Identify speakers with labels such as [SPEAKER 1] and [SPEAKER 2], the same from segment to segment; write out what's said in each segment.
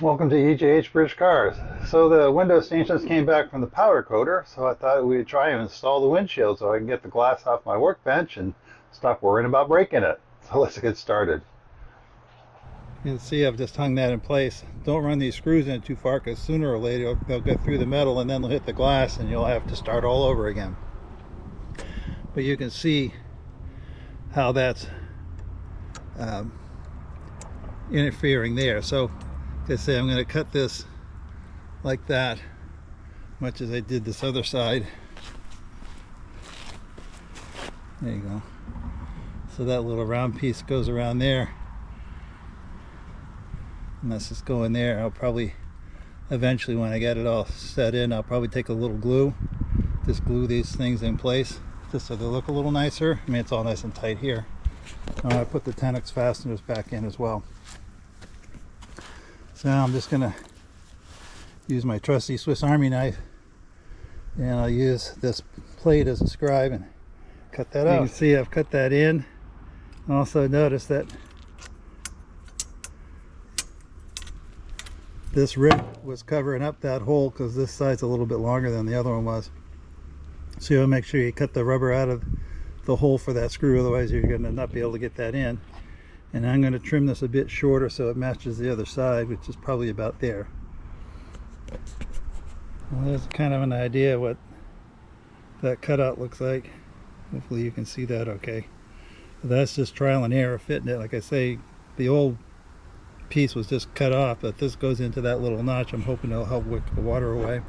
[SPEAKER 1] Welcome to EJH British Cars. So the window stanchions came back from the powder coater, so I thought we'd try and install the windshield so I can get the glass off my workbench and stop worrying about breaking it. So let's get started. You can see I've just hung that in place. Don't run these screws in too far because sooner or later they'll get through the metal and then they'll hit the glass and you'll have to start all over again. But you can see how that's interfering there. So like I say, I'm going to cut this like that, much as I did this other side. There you go. So that little round piece goes around there. And that's just going there. I'll probably, eventually when I get it all set in, I'll probably take a little glue, just glue these things in place, just so they look a little nicer. I mean, it's all nice and tight here. I put the Tenex fasteners back in as well. So now I'm just going to use my trusty Swiss Army knife, and I'll use this plate as a scribe and cut that out. You can see I've cut that in. Also notice that this rip was covering up that hole because this side's a little bit longer than the other one was. So you'll make sure you cut the rubber out of the hole for that screw, otherwise you're going to not be able to get that in. And I'm going to trim this a bit shorter so it matches the other side, which is probably about there. Well, there's kind of an idea what that cutout looks like. Hopefully you can see that okay. But that's just trial and error fitting it. Like I say, the old piece was just cut off, but this goes into that little notch. I'm hoping it'll help wick the water away.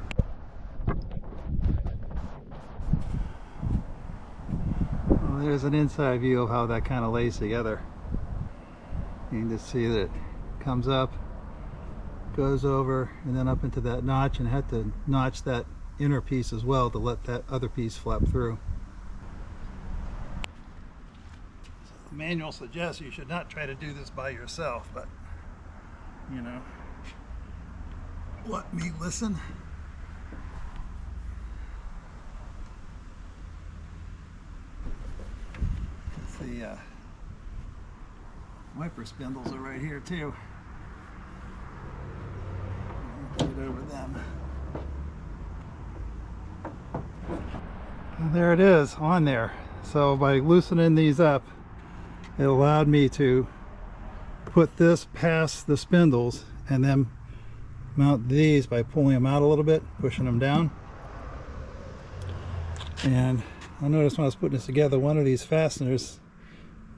[SPEAKER 1] Well, there's an inside view of how that kind of lays together. You can just see that it comes up, goes over, and then up into that notch, and I had to notch that inner piece as well to let that other piece flap through. So the manual suggests you should not try to do this by yourself, but you know, let me listen. The wiper spindles are right here too. Put it over them. And there it is on there. So by loosening these up, it allowed me to put this past the spindles and then mount these by pulling them out a little bit, pushing them down. And I noticed when I was putting this together, one of these fasteners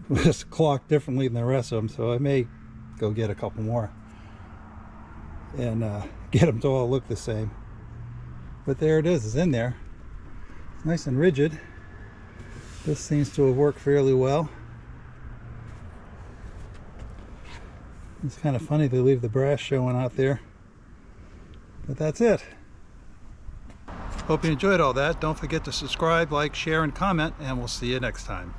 [SPEAKER 1] was clocked differently than the rest of them, so I may go get a couple more and get them to all look the same. But there it is, it's in there. It's nice and rigid. This seems to have worked fairly well. It's kind of funny they leave the brass showing out there, but that's it. Hope you enjoyed all that. Don't forget to subscribe, like, share, and comment, and we'll see you next time.